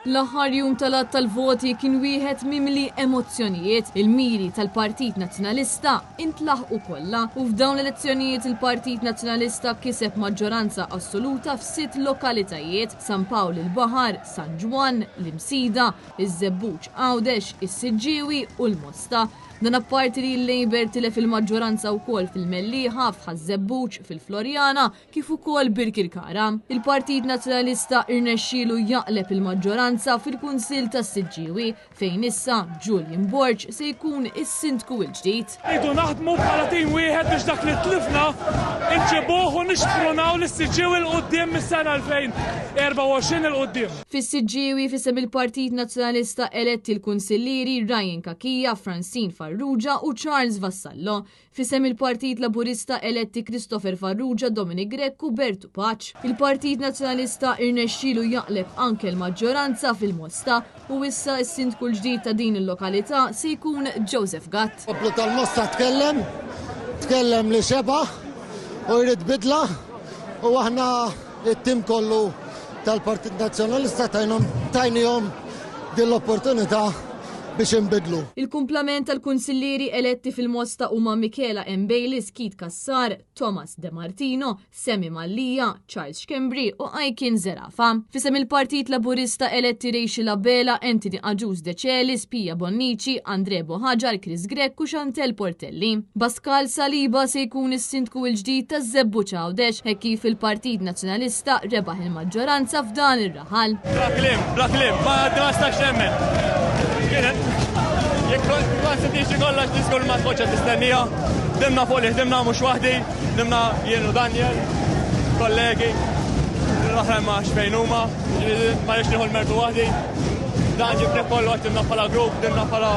L-aħħar jum tal-voti kien wieħed mimli emozzjonijiet. Il-miri tal-Partit Nazzjonalista intlaħqu kollha u f'dawn l-elezzjonijiet il-Partit Nazzjonalista kiseb maġġoranza assoluta f'6 lokalitajiet: San Pawl il-Baħar, San Ġwan, l-Imsida, iż-Żebbuġ Għawdex, is-Siġġiewi u l-Mosta. Dan apparti li l-Labor tilef il-maġġoranza wkoll fil-Mellieħa, f'Ħaż-Żebbuġ, fil-Florjana, kif ukoll Birkirkara. Il-Partit Nazzjonalista irnexxielu jaqleb il-maġġoranza fil-Kunsill tas-Siġġiewi fejn issa Julian Borg se jkun is-Sindku l-ġdid. Idu naħdmu bħala tim wieħed biex dak li tlifna inġibuh u nixprunaw lis-Siġġiewi l-qudiem mis-sena 2024 il-qudiem. Fis-Siġġiewi fisem il-Partit Nazzjonalista eletti l-Kunsilliri Ryan Kakija, Francine Farrugia u Charles Vassallo. Fisem il-Partit Laburista eletti Christopher Farrugia, Dominic Grekku, Bertu Paċ. Il-Partit Nazzjonalista irnexxielu jaqleb anke l-maġġoranza fil-Mosta u issa s-Sindku l-ġdid ta' din il-lokalità se jkun Joseph Gatt. Poplu tal-Mosta tkellem li xebaħ u jrid bidla u aħna it-tim kollu tal-Partit Nazzjonalista tajnihom din l-opportunità biex inbidlu. Il-kumplament tal-kunsilliri eletti fil-Mosta huma Michela M. Baylis, Kit Kassar, Thomas De Martino, Semi Mallija, Charles Xkembri u Aikin Zerafa. Fisem il-Partit Laburista eletti Rachel Abela, Anthony Aġus De Celis, Pia Bonnici, Andre Boħaġar, Chris Grek u Chantel Portelli. Pascal Saliba se jkun is-Sindku l-ġdid ta' Żebbuġ Għawdex hekk kif il-Partit Nazzjonalista rebaħ il-maġġoranza f'dan ir-raħal. Bla klim, ma nistax nemmen. Jekk kont se tiġi kollox niskur ma tpoġġa tistennija, dimna fuq li ħdimna mhux waħdi, dimna jien u Daniel, kollegi, l-oħra ma xfejn huma, ma rridx nieħu l-mertu waħdi. Dan ġibni kollu dimna bħala grupp, dimna bħala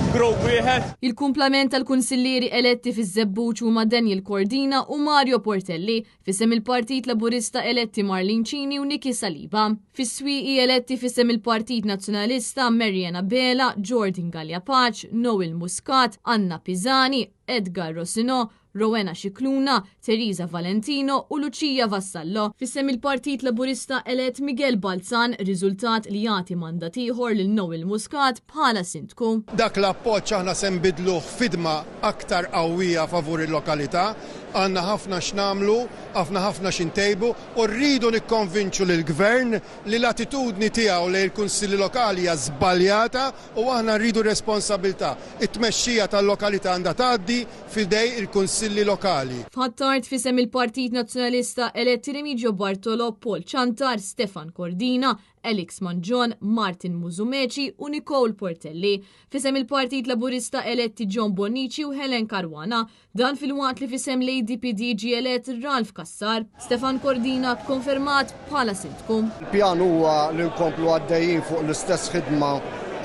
grupp wieħed. Il-kumplament tal-kunsilliri eletti fiż-Żebbuġ huma Daniel Cordina u Mario Portelli, fisem il-Partit Laburista eletti Marlin Cini u Niki Saliba. Fis-Swieqi eletti fisem il-Partit Nazzjonalista Mariana Bela, Jordan Gallia Paċ, Noel Muscat, Anna Pisani, Edgar Rossino, Rowena Xikluna, Teresa Valentino u Lucia Vassallo. Fissem il-Partit Laburista elett Miguel Balzan, riżultat li jagħti mandat ieħor lil Noel Muscat bħala Sindku. Dak l-appoġġ aħna se nbidluh fidma aktar qawwija favur il-lokalità, għandna ħafna x'namlu, ħafna x'intejbu u rridu nikkonvinċu lill-Gvern li l-attitudni tiegħu lejn il-Kunsilli Lokali hija żbaljata u aħna rridu responsabilità. It-tmexxija tal-lokalità għandha tgħaddi f'idej il-Kunsilli Lokali. F'Ħattart fisem il-Partit Nazzjonalista eletti Remigio Bartolo, Paul Ċantar, Stefan Cordina, Elix Manġon, Martin Mużumeci u Nicole Portelli. Fisem il-Partit Laburista eletti John Bonnici u Helen Karwana. Dan fil-waqt li fisem l-ADPD ġie elett Ralf Kassar. Stefan Cordina konfermat bħala Sindku. Il-pjan huwa li nkomplu għaddejjin fuq l-istess ħidma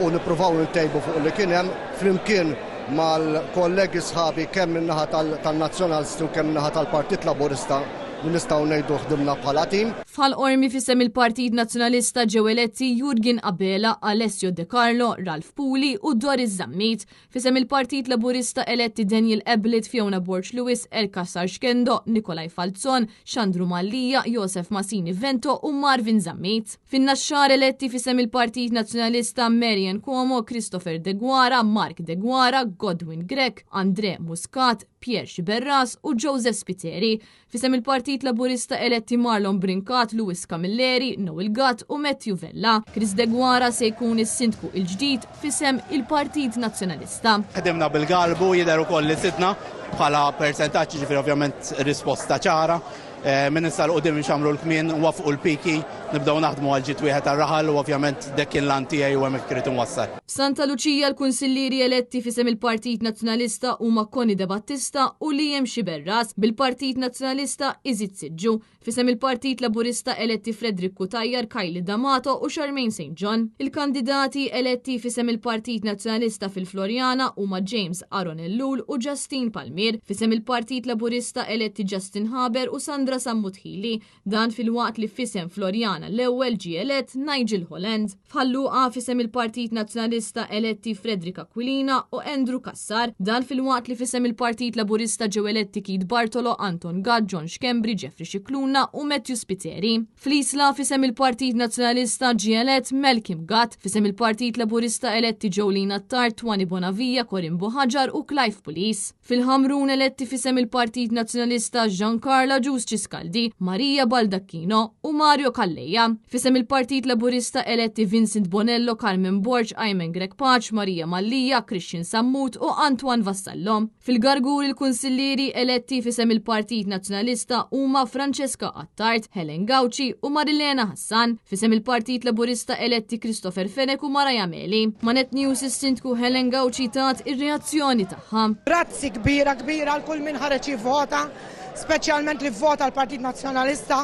u nippruvaw ntejbu fuq li kien hemm flimkien mal-kollegi sħabi kemm min-naħa tal-Nazzjonalisti u kemm min-naħa tal-Partit Laburista li nistgħu ngħidu ħdimna bħala tim. Fal-qormi fisem il-Partit Nazzjonalista ġew eletti Jurgen Abela, Alessio De Carlo, Ralf Puli u Doris Zammit. Fisem il-Partit Laburista eletti Daniel Eblit, Fiona Borch Lewis, Elkassar Xkendo, Nikolaj Falzon, Xandru Mallija, Josef Masini Vento u Marvin Zammit. Fin-Naxxar eletti fisem il-Partit Nazzjonalista Marian Cuomo, Christopher De Guara, Mark De Guara, Godwin Grek, Andre Muscat, Pierre Xiberras u Joseph Spiteri. Fisem il-Partit Laburista eletti Marlon Brinkat, Luis Camilleri, Noel Gatt u Matthew Vella. Chris De Guara se jkun is-Sindku l-ġdid fisem il-Partit Nazzjonalista. Ħedimna bil-galbu jidher ukoll li sidna bħala persentaġġi ġifieri ovvjament risposta ċara. Min issa l-qudiem nxamru l-kmien wafqu l-piki nibdew naħdmu għal ġid wieħed tar-raħal u ovvjament dak kien l-an tiegħi u hemmhekk irid inwassal. F'Santa Luċija l-kunsilliri eletti fisem il-Partit Nazzjonalista huma Connie De Battista u Liam Xiberras, bil-Partit Nazzjonalista Iżid Siġġu. Fisem il-Partit Laburista eletti Frederick Kutajjar, Kylie D'Amato u Charmaine St. John. Il-kandidati eletti fisem il-Partit Nazzjonalista fil-Florjana huma James Aron Ellul u Justine Palmier. Fisem il-Partit Laburista eletti Justin Haber u Sandra Sammutħili. Dan fil-waqt li fisem Florjana Taljana l-ewwel ġie elett Nigel Holland. F'ħalluqa fisem il-Partit Nazzjonalista eletti Frederica Aquilina u Andrew Kassar, dan fil-waqt li fisem il-Partit Laburista ġew eletti Keith Bartolo, Anton Gadd, John Schembri, Jeffrey Scicluna u Matthew Spiteri. Fl-Isla fisem il-Partit Nazzjonalista ġie elett Malcolm Gatt, fisem il-Partit Laburista eletti Jolina Tart, Twani Bonavija, Corin Boħaġar u Clive Police. Fil-Ħamrun eletti fisem il-Partit Nazzjonalista Giancarlo Gius Ciscaldi, Maria Baldacchino u Mario Calleja. Fisem il-Partit Laburista eletti Vincent Bonello, Carmen Borg, Aymen Greg Paċ, Maria Mallija, Christian Sammut u Antoine Vassallo. Fil-Gargur il-Kunsillieri eletti fisem il-Partit Nazzjonalista huma Francesca Attart, Helen Gauci u Marilena Hassan. Fisem il-Partit Laburista eletti Christopher Fenek u Maraja Meli. Manet News is-Sindku Helen Gauci tat ir-reazzjoni tagħha. Grazzi kbira għal kull min ħareġ jivvota, speċjalment li vvota l-Partit Nazzjonalista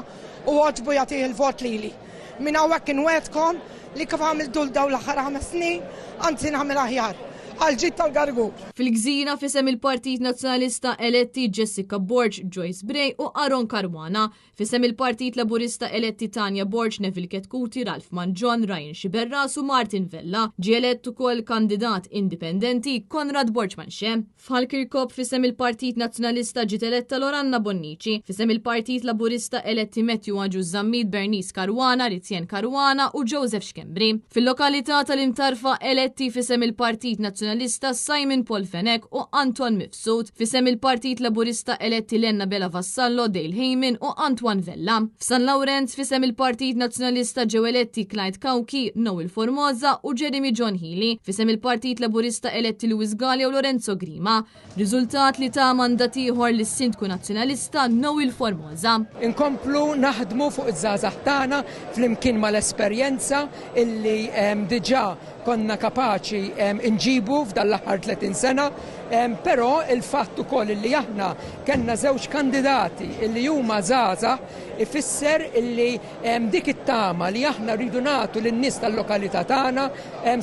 u għoġbu jagħtih il-vot lili. Min hawnhekk inwedkom li kif għamiltu dawn l-aħħar 5 snin, anzi nagħmel aħjar għal-ġid tal-Gargur. Fil-Gżira fisem il-Partit Nazzjonalista eletti Jessica Borg, Joyce Bray u Aaron Caruana. Fisem il-Partit Laburista eletti Tanja Borg, Neville Ketkuti, Ralph Manjon, Ryan Xiberras u Martin Vella. Ġie elettu kol kandidat indipendenti Konrad Borġmanxe. F'Halkirkop fisem il-Partit Nazzjonalista ġiet eletta Loranna Bonnici. Fisem il-Partit Laburista eletti Matthew Anġu Zammid, Bernice Caruana, Rizien Caruana u Joseph Schembri. Fil-lokalità tal-Imtarfa eletti fisem il-Partit Nazzjonalista Simon Paul Fenek u Anton Mifsud. Fisem il-Partit Laburista eletti Lenna Bella Vassallo, Dale Heyman u Antoine Vella. F'San Lawrence fisem il-Partit Nazzjonalista ġew eletti Clyde Kauki, Noel Formosa u Jeremy John Healy. Fisem il-Partit Laburista eletti Luis Gallia u Lorenzo Grima. Riżultat li ta' mandat ieħor lis-Sindku Nazzjonalista Noel Formosa. Inkomplu naħdmu fuq iż-żgħażagħ tagħna flimkien mal-esperjenza illi diġà konna kapaċi inġibu f'dan l-aħħar 30 sena, però il-fatt ukoll li aħna kellna żewġ kandidati illi huma żgħażagħ ifisser illi dik it-tama li aħna rridu nagħtu lin-nies tal-lokalità tagħna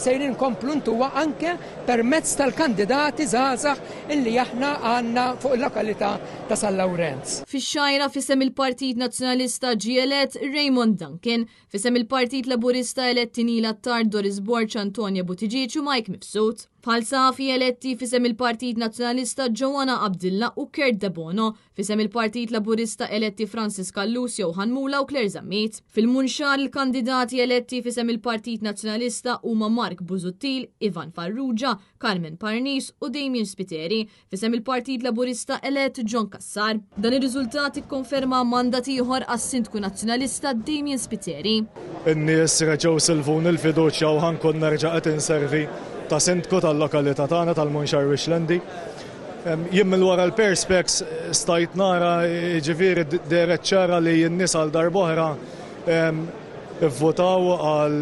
sejrin nkomplu ntuwa anke permezz tal-kandidati żgħażagħ illi aħna għandna fuq il-lokalità ta' San Lawrenz. Fix-Xajra fisem il-Partit Nazzjonalista ġie elett Raymond Duncan, fisem il-Partit Laburista eletti Nila Tard, Doris Borch, Antonia Buttigieg u Mike Mifsud. Bħal-safi eletti fisem il-Partit Nazzjonalista Joanna Abdilla u Kurt De Bono, fisem il-Partit Laburista eletti Francis Kallus, Johan Mula u Claire Zammit. Fil-Munxar il-kandidati eletti fisem il-Partit Nazzjonalista huma Mark Busuttil, Ivan Farrugia, Carmen Parnis u Damien Spiteri. Fisem il-Partit Laburista elett John Kassar. Dan ir-riżultat ikkonferma mandat ieħor għas-Sindku Nazzjonalista Damien Spiteri. In-nies reġgħu silfun il-fiduċja u ħankun nerġa' qed inservi ta' sindku tal-lokalità tagħna tal-Munxar Wixlendi. Jien minn wara l-perspex stajt nara ġifieri deret ċara li n-nies għal darb'oħra ivvotaw għal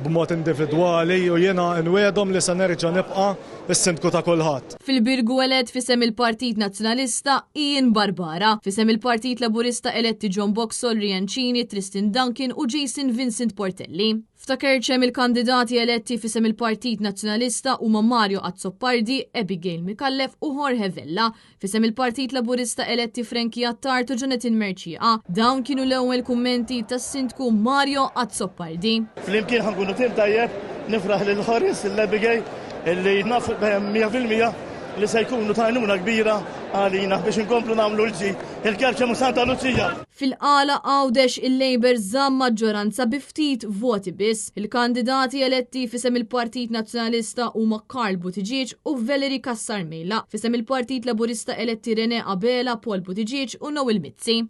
b'mod individwali u jiena nwiedhom li se nerġa' nibqa' is-sindku ta' kulħadd. Fil-Birgu elett fisem il-Partit Nazzjonalista Ian Barbara, fisem il-Partit Laburista eletti John Boxall, Riancini, Tristan Duncan u Jason Vincent Portelli. F'Takerċem il-kandidati eletti fisem il-Partit Nazzjonalista huma Mario Azzoppardi, Abigail Mikallef u Jorge Vella. Fisem il-Partit Laburista eletti Frankie Attart u Jonathan Merċieqa. Dawn kienu l-ewwel kummenti tas-Sindku Mario Azzoppardi. Flimkien ħankunu tim tajjeb, nifraħ lil Horis, l-Abigail, illi naf 100% li se jkunu tajnuna kbira għalina biex inkomplu nagħmlu il-Kerċem u Santa Lucia. Fil-qala Għawdex il-Labor żamm maġġoranza bi ftit voti biss. Il-kandidati eletti fisem il-Partit Nazzjonalista huma Karl Buttigieg u Valerie Kassar Mejla. Fisem il-Partit Laburista eletti Rene Abela, Paul Buttigieg u Noel Mizzi.